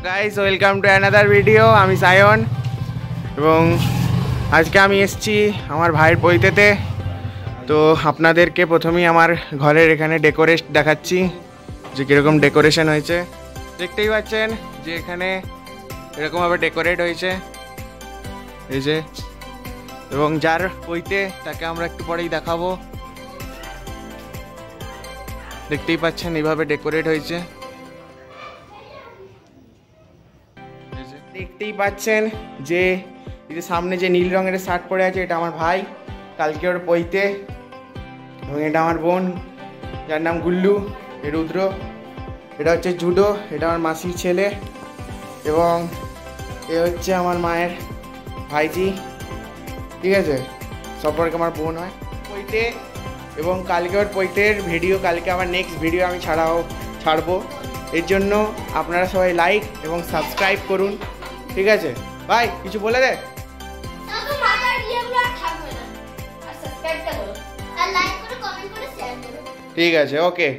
Guys welcome to another video. আমি সায়ন এবং আজকে আমি এসেছি আমার ভাইয়ের পৈতেতে। তো আপনাদেরকে প্রথমেই আমার ঘরের এখানে ডেকোরেট দেখাচ্ছি যে কীরকম ডেকোরেশন হয়েছে। দেখতেই পাচ্ছেন যে এখানে এরকমভাবে ডেকোরেট হয়েছে এই যে, এবং যার পৈতে তাকে আমরা একটু পরেই দেখাবো। দেখতেই পাচ্ছেন এইভাবে ডেকোরেট হয়েছে। দেখতেই পাচ্ছেন যে এই যে সামনে যে নীল রঙের শার্ট পরে আছে এটা আমার ভাই, কালকে ওর পৈতে। এবং এটা আমার বোন যার নাম গুল্লু, এ রুদ্র, এটা হচ্ছে জুডো, এটা আমার মাসির ছেলে, এবং এ হচ্ছে আমার মায়ের ভাইজি। ঠিক আছে, সম্পর্কে আমার বোন হয় পৈতে। এবং কালকে ওর পৈতের ভিডিও, কালকে আমার নেক্সট ভিডিও আমি ছাড়বো। এর জন্য আপনারা সবাই লাইক এবং সাবস্ক্রাইব করুন। ঠিক আছে ভাই, কিছু বলে দে। ঠিক আছে, ওকে।